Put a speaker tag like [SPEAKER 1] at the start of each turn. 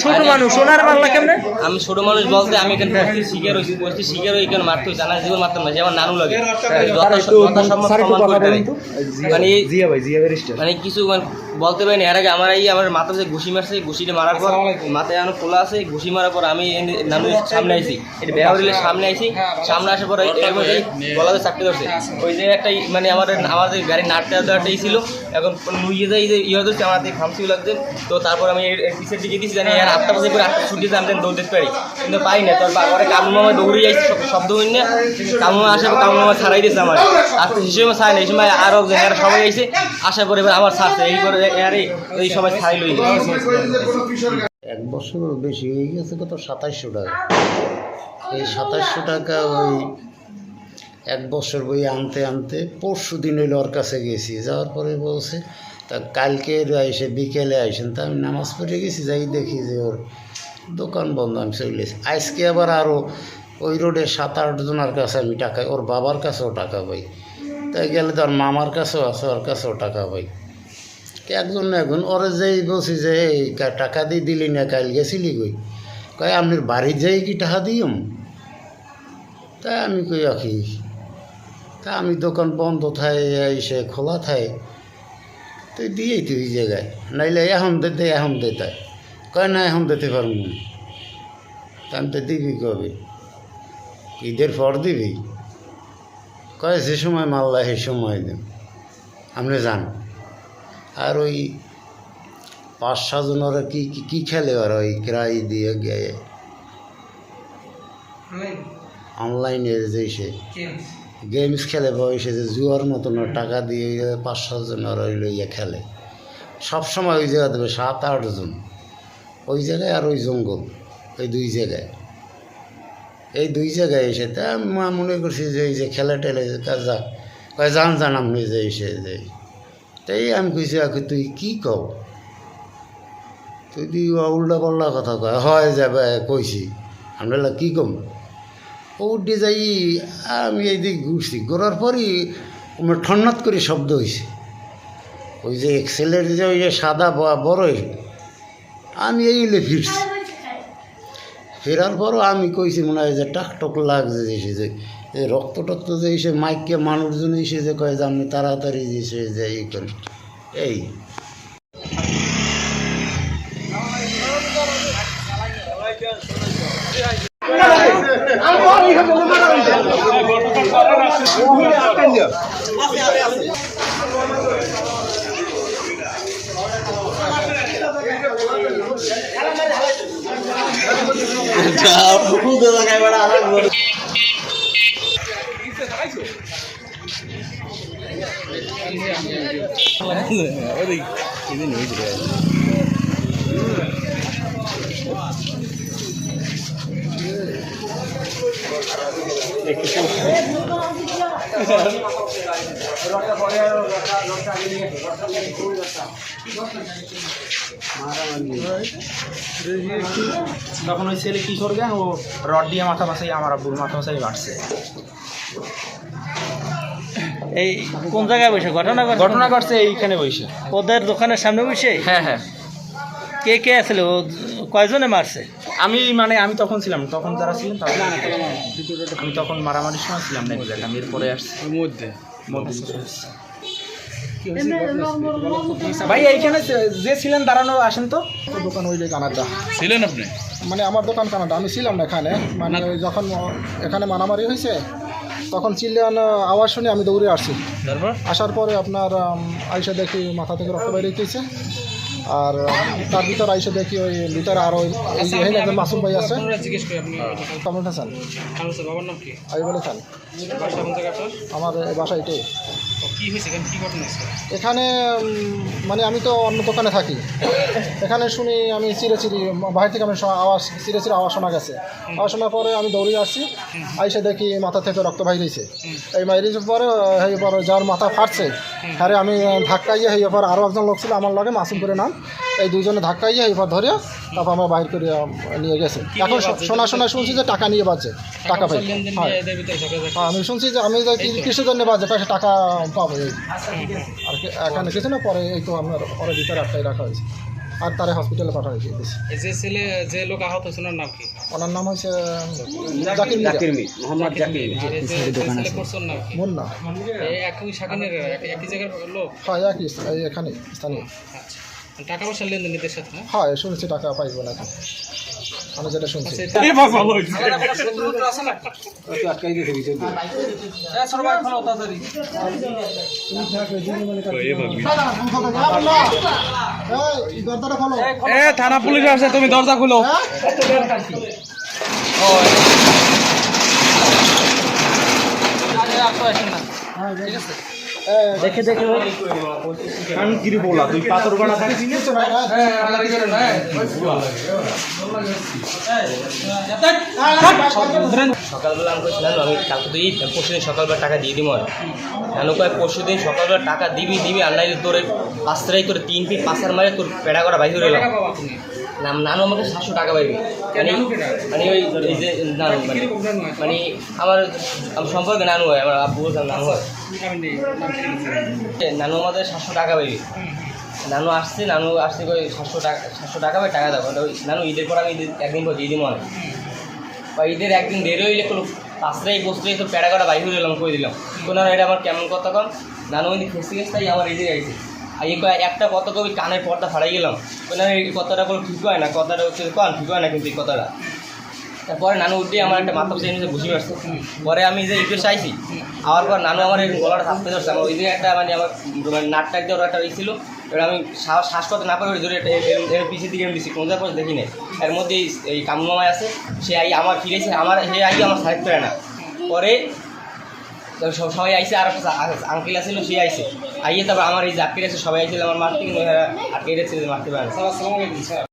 [SPEAKER 1] ছোট মানুষ, ওনার মারলা কেমনে?
[SPEAKER 2] আমি ছোট মানুষ বলতে আমি এখানে শিকার হয়েছি, শিকার হয়ে এখানে মারতে হয়েছে, আমার জীবন মারতাম না, সে আমার নানু লাগে। মানে কিছু বলতে পারিনি। এর আগে আমার মাথা যে ঘুষি মারছে, ঘুষিটা মারার পর মাথায় এখনো খোলা আছে, ঘুষি মারার পর আমি নানুর সামনে আইছি, এটা বেহারিলের সামনে আইছি। সামনে আসার পর গলাতে চাপতে ধরছে। ওই যে একটা মানে আমাদের গাড়ির নাটটা একটা ছিল, এখন নুইয়ে যাই যে ইয়ে ধরছে, আমার দিকে খামসিও লাগছে। তো তারপর আমি পিছের দিকে দিচ্ছি, জানি আর 8টা বাজে করে 8টা ছুটি দিয়ে আমি দৌড় দিতে পারি, কিন্তু পাই না। তারপরে কামু মামা দৌড়ে যাইছে, শব্দ হইনি না, কামু মামা আসার পর কামু মামা ছাড়াই দিয়েছে আমার। আর তো হিসেবে ছাড়ে না, এই সময় আরও এরা সবাই আইছে, আসার পরে এবার আমার ছাড়ছে, এই করে আরে এই সবাই ছাড়াই লই গেছে।
[SPEAKER 3] 1 বছর বেশি হয়ে গেছে, কত 2700 টাকা। এই 2700 টাকা ওই 1 বছর বই আনতে আনতে পরশু দিন হইলে ওর কাছে গেছি, যাওয়ার পরে বলছে তা কালকে এসে বিকেলে আইসেন। তা আমি নামাজ পড়ে গেছি, যাই দেখি যে ওর দোকান বন্ধ, আমি চলে এসেছি। আজকে আবার আরও ওই রোডে 7-8 জনের কাছে আমি টাকা, ওর বাবার কাছেও টাকা পাই, তাই গেলে তো ওর মামার কাছেও আছে, ওর কাছেও টাকা পাই। একজন না একজন ওরা যেই বলছি যে এই টাকা দিয়ে দিলি না, কাল গেছিলি কই, কয় আপনার বাড়ির যাই কি টাকা দিম? তাই আমি কই আখি, তা আমি দোকান বন্ধ থাই, এসে খোলা থাই, তুই দিয়েই তুই এই জায়গায়, নাইলে এখন দে তাই কয় না, এখন দিতে পারব না। তা আমি তো দিবি কবে? ঈদের পর দিবি? কয় যে সময় মাল্লা সেই সময় দেন, আপনি যান। আর ওই 5-6 জন ওরা কি খেলে, ওরা ওই ক্রাই দিয়ে গিয়ে অনলাইনে যে সে গেমস খেলে, বয়সে যে জুয়ার মতন টাকা দিয়ে 5-6 জন ওরা লইয়া খেলে সবসময়। ওই জায়গা দেবে 7-8 জন ওই জায়গায়, আর ওই জঙ্গল, ওই 2 জায়গায়, এই 2 জায়গায় এসে। তা মা মনে করছি যে এই যে খেলা টেলে কাজা, কয় জান আপনি যে এসে যে। তাই আমি কইছি তুই কি কও, তুই উল্টা পাল্টা কথা কয় হয় যাবে কইছি, আমরা কী কম। ও উঠে যাই, আমি এইদিকে ঘুরছি, ঘোরার পরই আমার ঠন্নাত করে শব্দ হয়েছে, ওই যে এক্সেলের যে ওই যে সাদা বড়ই, আমি এইলে ফিরছি। ফেরার পরও আমি কইছি মনে হয় যে টাকটক লাগছে, এসে যে রক্ত টক্ত যে এসে মাইককে মানুষজন এসে যে কয়ে যে আপনি তাড়াতাড়ি এসে যে এই করেন এই।
[SPEAKER 4] তখন ওই ছেলে কিশোর গ্যাং ও রড দিয়ে মাথা বাসাই আমার আব্বুর মাথা বাসাই বাড়ছে।
[SPEAKER 1] এই কোন জায়গায় বসে
[SPEAKER 4] ঘটনা ঘটছে এইখানে বসে,
[SPEAKER 1] ওদের দোকানের সামনে বসে?
[SPEAKER 4] হ্যাঁ হ্যাঁ।
[SPEAKER 1] কে আসলে, ও কয়জনে মারছে?
[SPEAKER 4] আমি তখন ছিলাম, তখন যারা ছিলেন তারা, আমি তখন মারামারির সময় ছিলাম না, আমি এরপরে আসছি মধ্যে। ভাই এইখানে যে ছিলেন দাঁড়ানো, আসেন তো।
[SPEAKER 5] দোকান ওই যে কানাডা
[SPEAKER 6] ছিলেন আপনি?
[SPEAKER 5] মানে আমার দোকান কানাডা, আমি ছিলাম না এখানে। মানে যখন এখানে মারামারি হয়েছে তখন চিল্লানো আওয়াজ শুনে আমি দৌড়ে আসছি। আসার পরে আপনার আইসা দেখি মাথা থেকে রক্ত বাইরে দিয়েছে। আর তার ভিতর আইসা দেখি ওই ভিতরে আরও একজন মাসুম ভাই আছে, কমল হাসান আমি বলেছেন। আমার বাসা এটাই। এখানে মানে আমি তো অন্য দোকানে থাকি, এখানে শুনি আমি চিরে বাইরে থেকে আমি চিরে আওয়াজ শোনা গেছে। আওয়াজ শোনার পরে আমি দৌড়ে আসছি, আইসা দেখি মাথা থেকে রক্ত বাইরেছে। এই বাইরেছে পরে যার মাথা ফাটছে হ্যাঁ আমি ধাক্কাইয়ে এবার আরও একজন লোক ছিল আমার লগে, মাসুম করে নাম, এই দুজনে ধাক্কাইয়ে এবার ধরে তারপর আমরা বাইর করে নিয়ে গেছে। এখন শোনা শুনছি যে টাকা নিয়ে বাজছে, টাকা পাই। আমি শুনছি যে আমি কিসের জন্য বাজে টাকা পাবো, আর এখানে কিছু না, পরে এই তো আপনার পরে ভিতরে একটাই রাখা হয়েছে। আর তারে হসপিটালে পাঠাই দিয়েছি।
[SPEAKER 6] যে ছেলে যে লোক আহত হয়েছে ওনার নাম কি?
[SPEAKER 5] ওনার নাম হচ্ছে জাকির মিয়া,
[SPEAKER 6] মোহাম্মদ জাকির। আর এই যে ছেলে করছে ওর নাম কি?
[SPEAKER 5] মুন্না।
[SPEAKER 6] এই একই শাকিনের একই জায়গার লোক?
[SPEAKER 5] হ্যাঁ একই এখানে স্থানীয়।
[SPEAKER 6] আচ্ছা, টাকা পয়সা লেনদেন এদের সাথে? না
[SPEAKER 5] হ্যাঁ শুনেছি টাকা পাইবো নাকি, আমি যেটা শুনছি।
[SPEAKER 6] থানা পুলিশ আছে, তুমি দরজা খুলো।
[SPEAKER 1] দেখে দেখে
[SPEAKER 2] সকালবেলা আমি কইছিলাম আমি কালকে তো ঈদ, পরশুদিন সকালবেলা টাকা দিয়ে দিব। নানু কয় পরশুদিন সকালবেলা টাকা দিবি আর নাই তোর 5 তারিখ করে 3 ফিট 5 মারে তোর পেড়া করা বাইরে হইলাম। নানু আমাকে 700 টাকা পাইবে, মানে ওই এই যে নানু মানে আমার সম্পর্কে নানু হয়, আমার আব্বু নানু হয়। নানু আমাদের 700 টাকা পাইবে। নানু আসছে কই 700 টাকা পাই, টাকা দেবো। নানু ঈদের পর আমি একদিন পর দিয়ে দিব অনেক, বা ঈদের একদিন দেরি হইলে কোনো 5 তারিখ বসতে তো পেড়া করা বাইরে হইলাম কই দিলাম। কোনো এটা আমার কেমন কথা কম। নানু কিন্তু খেসে তাই আমার ঈদে আইছে। আর এই একটা কথা কবি কানের পর্দা ফাড়াই গেলাম, এই কথাটা কোনো ঠিক হয় না, কথাটা হচ্ছে কন ঠিক হয় না কিন্তু এই কথাটা। তারপরে নানু উঠে আমার একটা মাথা চেয়ে নিয়ে বসে আসছে। পরে আমি যে ঈদে চাইছি আবার পর নানু আমার এই গলাটা থাকতে ধরছে। আমার ওই যে একটা মানে আমার নাটটাক দিয়ে ওরা একটা ই ছিল, এবার আমি শ্বাস করতে না পারি ধরে এর পিছিয়ে দিকে আমি দিচ্ছি, কোনো পর দেখি নাই। এর মধ্যে এই কামু মামাই আছে, সে আই আমার ফিরেছে, আমার সে আই আমার সাইড করে না। পরে সবাই আইসে, আর আঙ্কেল আসছিল সে আইসে, আইয়ে তারপর আমার এই যে আটকে আছে সবাই আইছিল আমার মারতে, কিন্তু আটকে রেখেছিল মারতে পারে না।